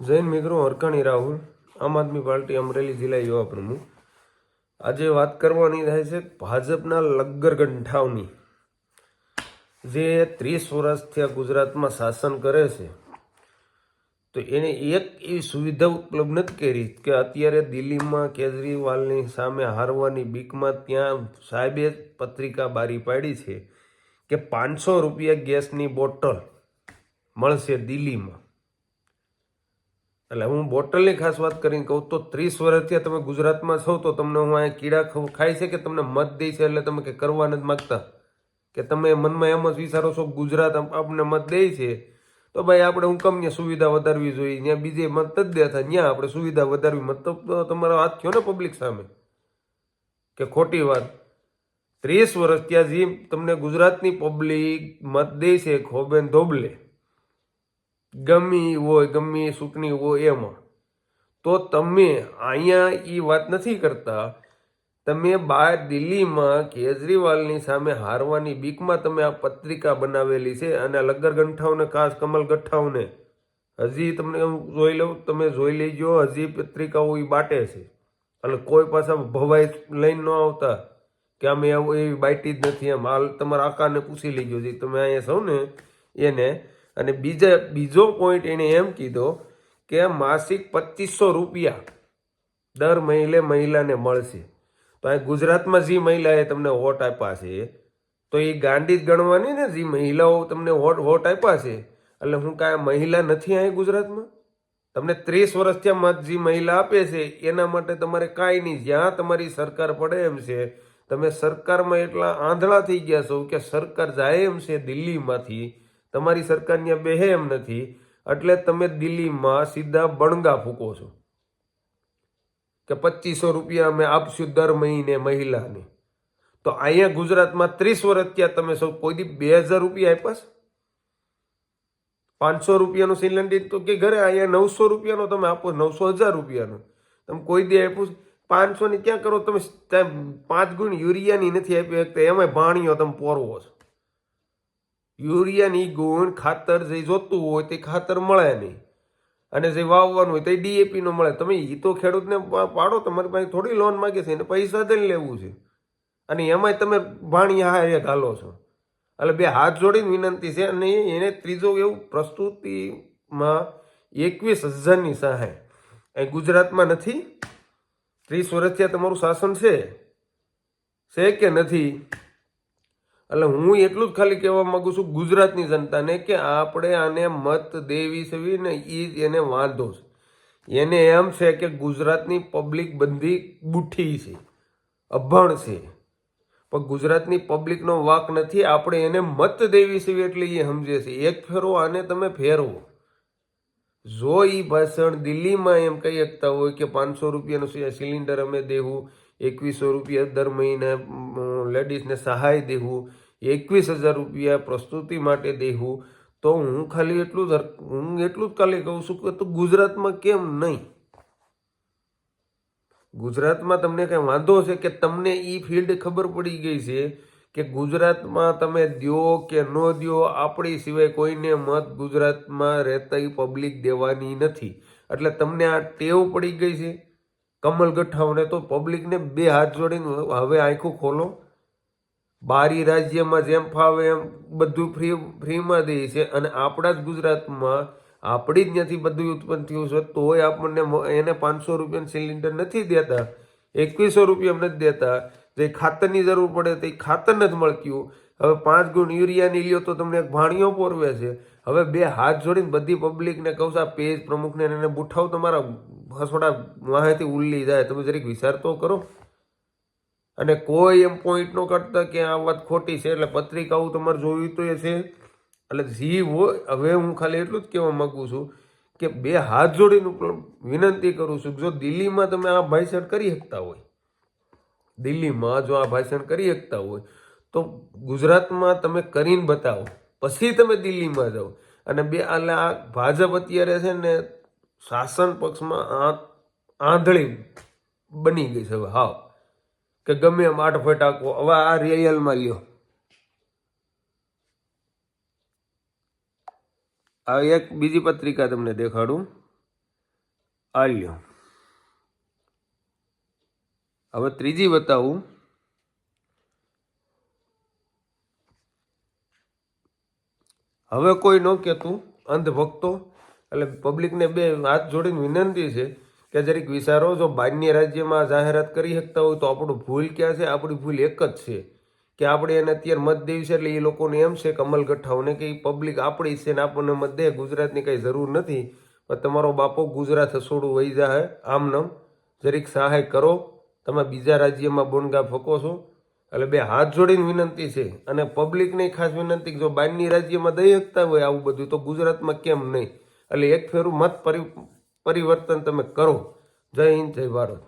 જૈન મિત્રો, હરકાણી રાહુલ, આમ આદમી પાર્ટી અમરેલી જિલ્લા યુવા પ્રમુખ. આજે વાત કરવાની થાય છે ભાજપના લગ્ગર ગંઠાવની, જે 30 વર્ષથી આ ગુજરાતમાં શાસન કરે છે. તો એને એક એવી સુવિધા ઉપલબ્ધ નથી કરી કે અત્યારે દિલ્હીમાં કેજરીવાલની સામે હારવાની બીકમાં ત્યાં સાહેબે પત્રિકા બારી પાડી છે કે 500 રૂપિયા ગેસની બોટલ મળશે દિલ્હીમાં. એટલે હું બોટલની ખાસ વાત કરીને કહું તો 30 વર્ષથી તમે ગુજરાતમાં છો તો તમને હું અહીંયા કીડા ખાય છે કે તમને મત દે છે એટલે તમે કે કરવા નથી માગતા, કે તમે મનમાં એમ જ વિચારો છો ગુજરાત આપણને મત દે છે તો ભાઈ આપણે હુકમની સુવિધા વધારવી જોઈએ, ત્યાં બીજે મત જ દેતા ત્યાં આપણે સુવિધા વધારવી. મતલબ તો તમારો હાથ થયો ને પબ્લિક સામે કે ખોટી વાત. 30 વર્ષ ત્યાં જે તમને ગુજરાતની પબ્લિક મત દે છે ખોબેન ધોબલે, ગમી હોય ગમી ચૂંટણી હોય એમાં, તો તમે અહીંયા એ વાત નથી કરતા. તમે બહાર દિલ્હીમાં કેજરીવાલની સામે હારવાની બીકમાં તમે આ પત્રિકા બનાવેલી છે અને લગ્ગર ગંઠાવને ખાસ કમલ ગઠ્ઠાવને હજી તમને જોઈ લઉં, તમે જોઈ લેજો, હજી પત્રિકાઓ એ બાટે છે. એટલે કોઈ પાછા ભવાઈ લઈને ન આવતા કે અમે એવી બાટી જ નથી. એમ હાલ તમારા આકાને પૂછી લેજો જે તમે અહીંયા છો ને એને. અને બીજો પોઈન્ટ એને એમ કીધો કે માસિક 2500 રૂપિયા દર મહિલાને મળશે. તો આ ગુજરાતમાં જે મહિલાએ તમને વોટ આપ્યા છે તો એ ગાંડી જ ગણવાની ને, જે મહિલાઓ તમને વોટ આપ્યા છે. એટલે હું કાંઈ મહિલા નથી અહીં ગુજરાતમાં? તમને 30 વર્ષથી મત જે મહિલા આપે છે એના માટે તમારે કાંઈ નહીં, જ્યાં તમારી સરકાર પડે એમ છે. તમે સરકારમાં એટલા આંધળા થઈ ગયા છો કે સરકાર જાય એમ છે દિલ્હીમાંથી, તમારી સરકાર ત્યાં બેહે એમ નથી, એટલે તમે દિલ્હીમાં સીધા બણગા ફૂકો છો કે 2500 રૂપિયા અમે આપશું દર મહિને મહિલાને. તો અહીંયા ગુજરાતમાં 30 વર્ષ ત્યાં તમે સૌ કોઈ દી 2000 રૂપિયા આપ્યા? 500 રૂપિયાનું સિલિન્ડર તો કે ઘરે, અહીંયા 900 રૂપિયાનો તમે આપો, 900,000 રૂપિયાનો તમે કોઈ દી આપ્યું? 500 ની ક્યાં કરો તમે? 5 ગુણ યુરિયાની નથી આપી શકતા, એમાંય ભાણીઓ તમે પોરવો છો. યુરિયાની ગુણ ખાતર જે જોતું હોય તે ખાતર મળે નહીં, અને જે વાવવાનું હોય તે ડીએપી નો મળે. તમે એ તો ખેડૂતને પાડો, તમારી પાસે થોડી લોન માગે છે, એને પૈસા દઈને લેવું છે, અને એમાંય તમે ભાણિયા હારે ઘાલો છો. એટલે બે હાથ જોડીને વિનંતી છે. અને એને ત્રીજો એવું પ્રસ્તુતિમાં 21,000ની સહાય અહીં ગુજરાતમાં નથી. 30 વર્ષથી તમારું શાસન છે કે નથી? એટલે હું એટલું જ ખાલી કહેવા માંગુ છું ગુજરાતની જનતાને કે આપણે આને મત દેવી છે ને એ એને વાંધો છે. એને એમ છે કે ગુજરાતની પબ્લિક બધી બુઠ્ઠી છે, અભણ છે, પણ ગુજરાતની પબ્લિકનો વાક નથી. આપણે એને મત દેવી છે એટલે એ સમજે છે. એક ફેરો આને તમે ફેરવો. જો એ ભાષણ દિલ્હીમાં એમ કહી શકતા હોય કે 500 રૂપિયાનું સિલિન્ડર અમે દેવું, 2100 રૂપિયા દર મહિને લેડીઝને સહાય દેવું, 21,000 રૂપિયા પ્રસ્તુતિ માટે દેવું, તો હું એટલું જ ખાલી કહું છું કે તો ગુજરાતમાં કેમ નહીં? ગુજરાતમાં તમને કઈ વાંધો છે કે તમને એ ફિલ્ડ ખબર પડી ગઈ છે કે ગુજરાતમાં તમે દો કે ન દો, આપણી સિવાય કોઈને મત ગુજરાતમાં રહેતા પબ્લિક દેવાની નથી. એટલે તમને આ ટેવ પડી ગઈ છે કમલ ગઠ્ઠાવને. તો પબ્લિકને બે હાથ જોડીને હવે આંખો ખોલો. બારી રાજ્યમાં જેમ ફાવે એમ બધું ફ્રીમાં દે છે, અને આપણા જ ગુજરાતમાં આપણી જ ત્યાંથી બધું ઉત્પન્ન થયું છે, તોય આપણને એને 500 રૂપિયાનું સિલિન્ડર નથી દેતા, 2100 રૂપિયા નથી દેતા. જે ખાતરની જરૂર પડે તો એ ખાતર નથી મળતું. હવે 5 ગુણ યુરિયાની લ્યો તો તમને એક ભાણીઓ પોરવે છે. હવે બે હાથ જોડીને બધી પબ્લિકને કહું છું, આ પેજ પ્રમુખને એને બુઠાવ, તમારા હસોડા વાહેથી ઉલ્લી જાય. તમે જરીક વિચાર તો કરો. અને કોઈ એમ પોઈન્ટ નો કાઢતા કે આ વાત ખોટી છે. એટલે પત્રિકાઓ તમારે જોયું તો એ છે. એટલે જી હોય, હવે હું ખાલી એટલું જ કહેવા માંગુ છું કે બે હાથ જોડીને વિનંતી કરું છું, જો દિલ્હીમાં તમે આ ભાષણ કરી શકતા હોય, દિલ્હીમાં જો આ ભાષણ કરી શકતા હોય તો ગુજરાતમાં તમે કરીને બતાવો, પછી તમે દિલ્હીમાં જાઓ. અને એટલે આ ભાજપ અત્યારે છે ને શાસન પક્ષમાં આંધળી બની ગઈ છે હવે હાવ, કે ગમે એમ આઠ ફટાકો. હવે આ રિયલમાં લ્યો, આ એક બીજી પત્રિકા તમને દેખાડું. આલ્યો. હવે ત્રીજી બતાવું. હવે કોઈ ન કહેતું અંધભક્તો એટલે પબ્લિકને બે હાથ જોડીને વિનંતી છે કે જરીક વિચારો, જો બહારની રાજ્યમાં જાહેરાત કરી શકતા હોય તો આપણું ભૂલ ક્યાં છે? આપણી ભૂલ એક જ છે કે આપણે એને અત્યારે મત દેવી છે, એટલે એ લોકોને એમ છે કમલ ગઠ્ઠાઓને કે એ પબ્લિક આપણી છે ને આપણને મત દે, ગુજરાતની કંઈ જરૂર નથી. પણ તમારો બાપો ગુજરાત હસોડું વહી જાય આમનમ. જરીક સહાય કરો. તમે બીજા રાજ્યમાં બોનગા ફકો છો, એટલે બે હાથ જોડીને વિનંતી છે. અને પબ્લિકને ખાસ વિનંતી કે જો બહારની રાજ્યમાં દઈ શકતા હોય આવું બધું તો ગુજરાતમાં કેમ નહીં? એટલે એક ફેરું મત પરિવર્તન તમે કરો. જય હિન્દ, જય ભારત.